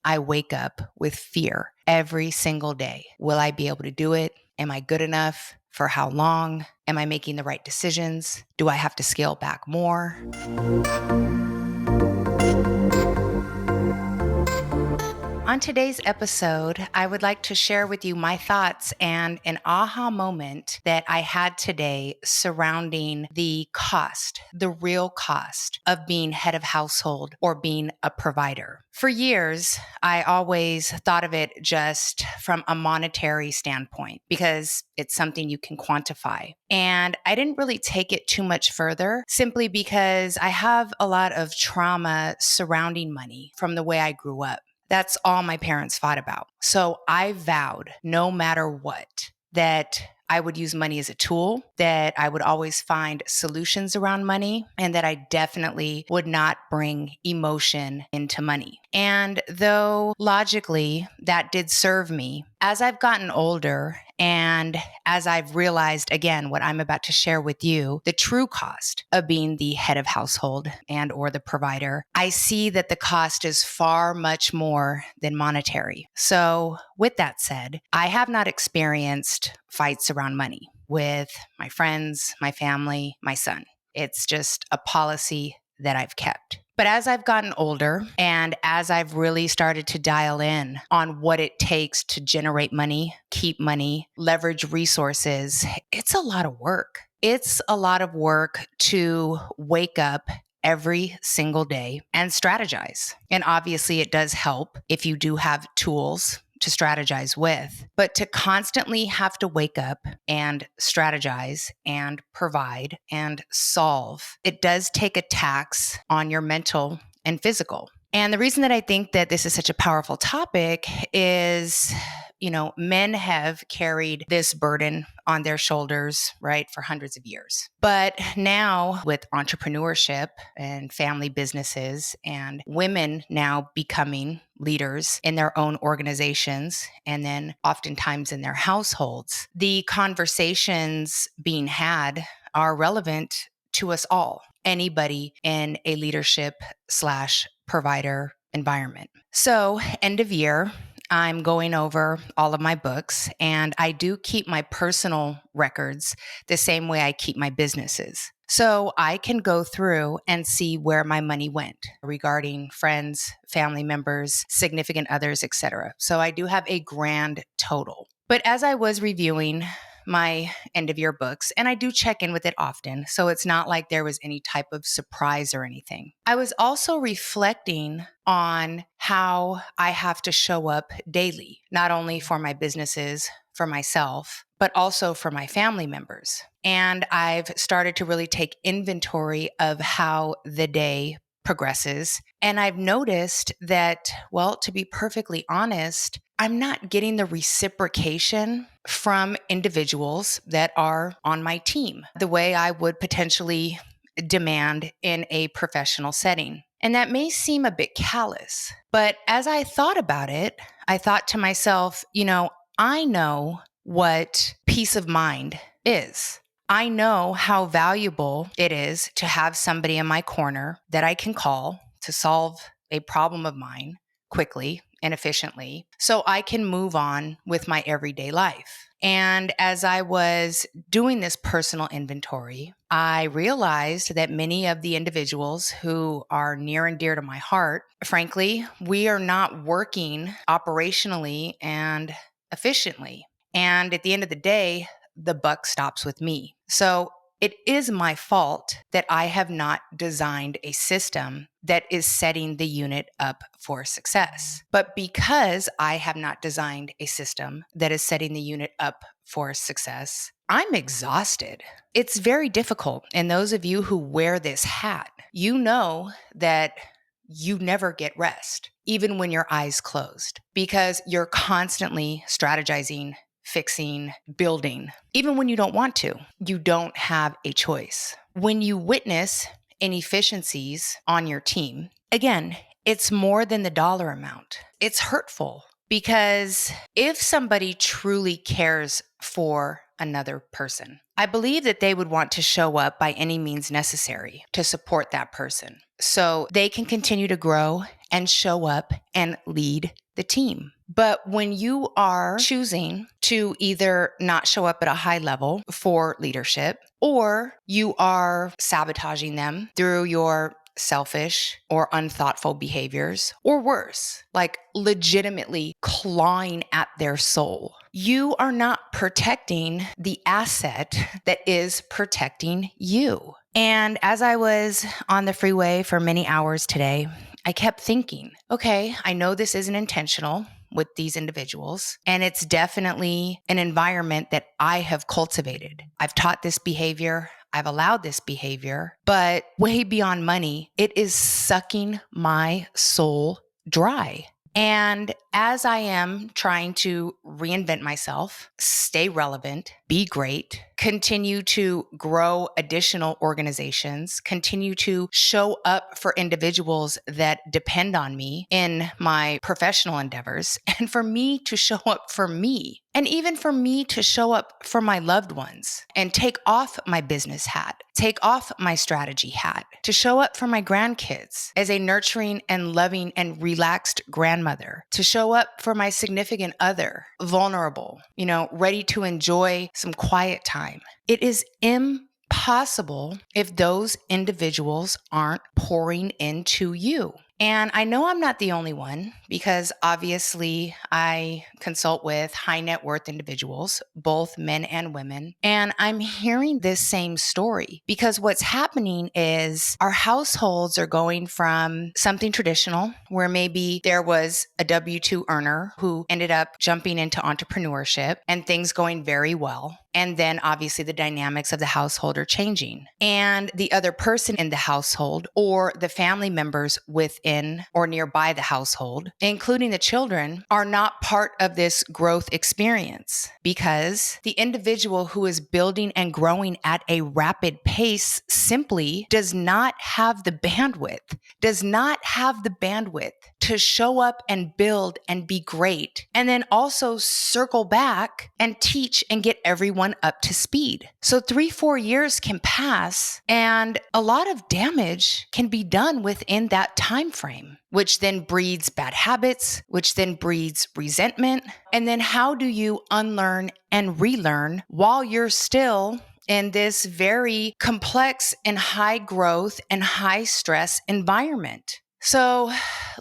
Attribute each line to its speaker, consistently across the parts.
Speaker 1: I wake up with fear every single day. Will I be able to do it? Am I good enough? For how long? Am I making the right decisions? Do I have to scale back more? On today's episode, I would like to share with you my thoughts and an aha moment that I had today surrounding the cost, the real cost of being head of household or being a provider. For years, I always thought of it just from a monetary standpoint because it's something you can quantify. And I didn't really take it too much further simply because I have a lot of trauma surrounding money from the way I grew up. That's all my parents fought about. So I vowed, no matter what, that I would use money as a tool, that I would always find solutions around money, and that I definitely would not bring emotion into money. And though logically that did serve me, as I've gotten older and as I've realized, again, what I'm about to share with you, the true cost of being the head of household and or the provider, I see that the cost is far much more than monetary. So with that said, I have not experienced fights around money with my friends, my family, my son. It's just a policy that I've kept. But as I've gotten older and as I've really started to dial in on what it takes to generate money, keep money, leverage resources, it's a lot of work. It's a lot of work to wake up every single day and strategize. And obviously it does help if you do have tools to strategize with, but to constantly have to wake up and strategize and provide and solve, it does take a tax on your mental and physical. And the reason that I think that this is such a powerful topic is, men have carried this burden on their shoulders, right, for hundreds of years. But now with entrepreneurship and family businesses and women now becoming leaders in their own organizations and then oftentimes in their households, the conversations being had are relevant to us all, anybody in a leadership slash provider environment. So end of year, I'm going over all of my books and I do keep my personal records the same way I keep my businesses. So I can go through and see where my money went regarding friends, family members, significant others, etc. So I do have a grand total. But as I was reviewing my end of year books, and I do check in with it often, so it's not like there was any type of surprise or anything. I was also reflecting on how I have to show up daily, not only for my businesses, for myself, but also for my family members. And I've started to really take inventory of how the day progresses. And I've noticed that, well, to be perfectly honest, I'm not getting the reciprocation from individuals that are on my team the way I would potentially demand in a professional setting. And that may seem a bit callous, but as I thought about it, I thought to myself, I know what peace of mind is. I know how valuable it is to have somebody in my corner that I can call to solve a problem of mine quickly and efficiently so I can move on with my everyday life. And as I was doing this personal inventory, I realized that many of the individuals who are near and dear to my heart, frankly, we are not working operationally and efficiently. And at the end of the day, the buck stops with me. So it is my fault that I have not designed a system that is setting the unit up for success. But because I have not designed a system that is setting the unit up for success, I'm exhausted. It's very difficult. And those of you who wear this hat, you know that you never get rest, even when your eyes closed, because you're constantly strategizing, fixing, building. Even when you don't want to, you don't have a choice. When you witness inefficiencies on your team, again, it's more than the dollar amount. It's hurtful because if somebody truly cares for another person, I believe that they would want to show up by any means necessary to support that person so they can continue to grow and show up and lead the team. But when you are choosing to either not show up at a high level for leadership, or you are sabotaging them through your selfish or unthoughtful behaviors, or worse, like legitimately clawing at their soul, you are not protecting the asset that is protecting you. And as I was on the freeway for many hours today, I kept thinking, okay, I know this isn't intentional with these individuals, and it's definitely an environment that I have cultivated. I've taught this behavior. I've allowed this behavior, but way beyond money, it is sucking my soul dry. And as I am trying to reinvent myself, stay relevant, be great, continue to grow additional organizations, continue to show up for individuals that depend on me in my professional endeavors, and for me to show up for me, and even for me to show up for my loved ones and take off my business hat, take off my strategy hat, to show up for my grandkids as a nurturing and loving and relaxed grandmother, to show up for my significant other, vulnerable, ready to enjoy some quiet time. It is impossible if those individuals aren't pouring into you. And I know I'm not the only one, because obviously I consult with high net worth individuals, both men and women. And I'm hearing this same story, because what's happening is our households are going from something traditional, where maybe there was a W-2 earner who ended up jumping into entrepreneurship and things going very well. And then obviously the dynamics of the household are changing. And the other person in the household, or the family members within or nearby the household, including the children, are not part of this growth experience, because the individual who is building and growing at a rapid pace simply does not have the bandwidth to show up and build and be great, and then also circle back and teach and get everyone up to speed. So 3-4 years can pass, and a lot of damage can be done within that time frame, which then breeds bad habits, which then breeds resentment. And then how do you unlearn and relearn while you're still in this very complex and high growth and high stress environment? So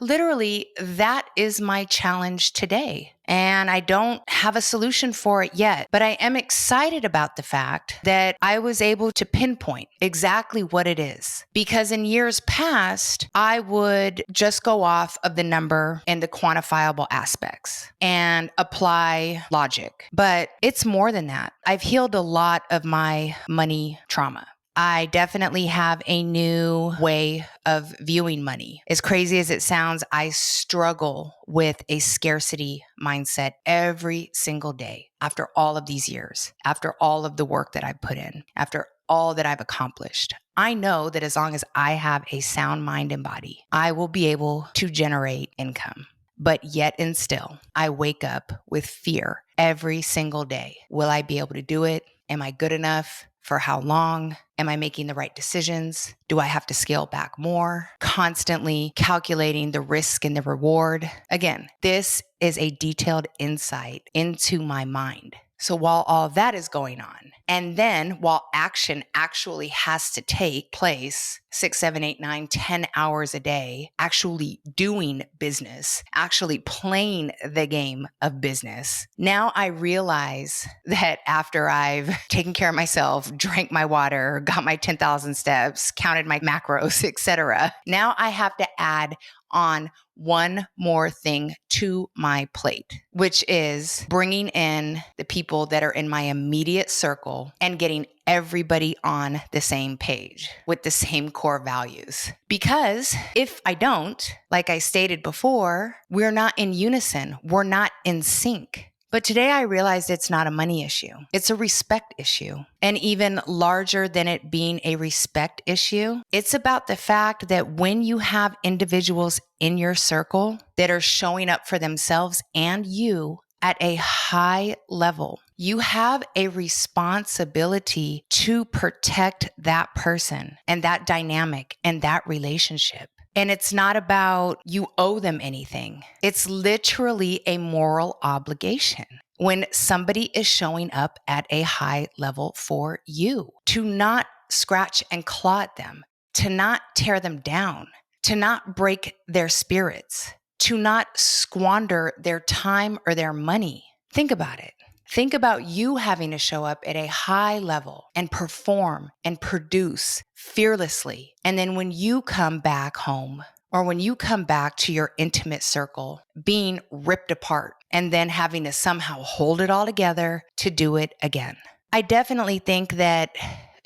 Speaker 1: literally, that is my challenge today. And I don't have a solution for it yet, but I am excited about the fact that I was able to pinpoint exactly what it is. Because in years past, I would just go off of the number and the quantifiable aspects and apply logic. But it's more than that. I've healed a lot of my money trauma. I definitely have a new way of viewing money. As crazy as it sounds, I struggle with a scarcity mindset every single day after all of these years, after all of the work that I've put in, after all that I've accomplished. I know that as long as I have a sound mind and body, I will be able to generate income. But yet and still, I wake up with fear every single day. Will I be able to do it? Am I good enough? For how long? Am I making the right decisions? Do I have to scale back more? Constantly calculating the risk and the reward. Again, this is a detailed insight into my mind. So while all that is going on, and then while action actually has to take place 6, 7, 8, 9, 10 hours a day, actually doing business, actually playing the game of business, now I realize that after I've taken care of myself, drank my water, got my 10,000 steps, counted my macros, etc., now I have to add on one more thing to my plate, which is bringing in the people that are in my immediate circle and getting everybody on the same page with the same core values. Because if I don't, like I stated before, we're not in unison. We're not in sync. But today I realized it's not a money issue. It's a respect issue. And even larger than it being a respect issue, it's about the fact that when you have individuals in your circle that are showing up for themselves and you at a high level, You have a responsibility to protect that person and that dynamic and that relationship. And it's not about you owe them anything. It's literally a moral obligation when somebody is showing up at a high level for you, to not scratch and claw at them, to not tear them down, to not break their spirits, to not squander their time or their money. Think about it. Think about you having to show up at a high level and perform and produce fearlessly. And then when you come back home, or when you come back to your intimate circle, being ripped apart and then having to somehow hold it all together to do it again. I definitely think that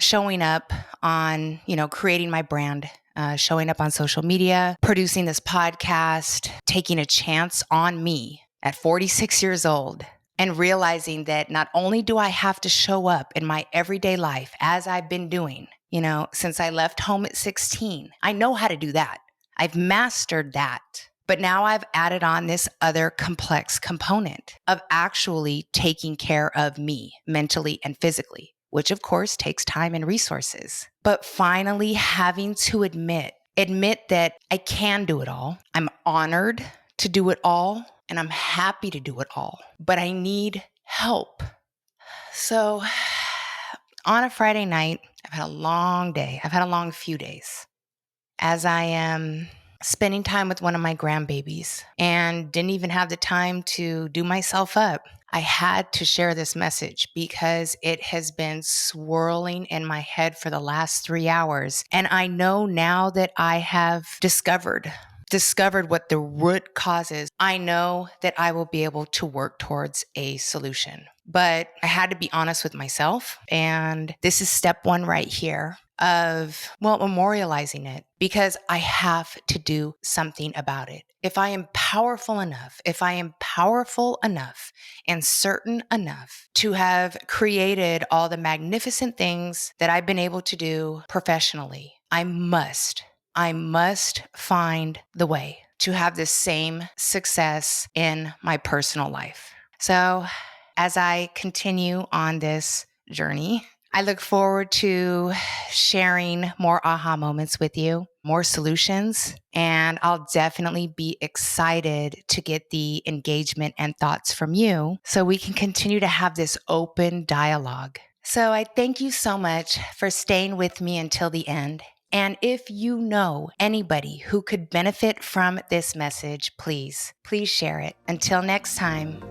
Speaker 1: showing up on, creating my brand, showing up on social media, producing this podcast, taking a chance on me at 46 years old, and realizing that not only do I have to show up in my everyday life as I've been doing, since I left home at 16, I know how to do that. I've mastered that. But now I've added on this other complex component of actually taking care of me mentally and physically, which of course takes time and resources. But finally having to admit that I can do it all. I'm honored to do it all, and I'm happy to do it all, but I need help. So on a Friday night, I've had a long day. I've had a long few days as I am spending time with one of my grandbabies and didn't even have the time to do myself up. I had to share this message because it has been swirling in my head for the last 3 hours. And I know now that I have discovered what the root cause is. I know that I will be able to work towards a solution. But I had to be honest with myself. And this is step one right here of, memorializing it, because I have to do something about it. If I am powerful enough and certain enough to have created all the magnificent things that I've been able to do professionally, I must find the way to have the same success in my personal life. So as I continue on this journey, I look forward to sharing more aha moments with you, more solutions, and I'll definitely be excited to get the engagement and thoughts from you so we can continue to have this open dialogue. So I thank you so much for staying with me until the end. And if you know anybody who could benefit from this message, please share it. Until next time.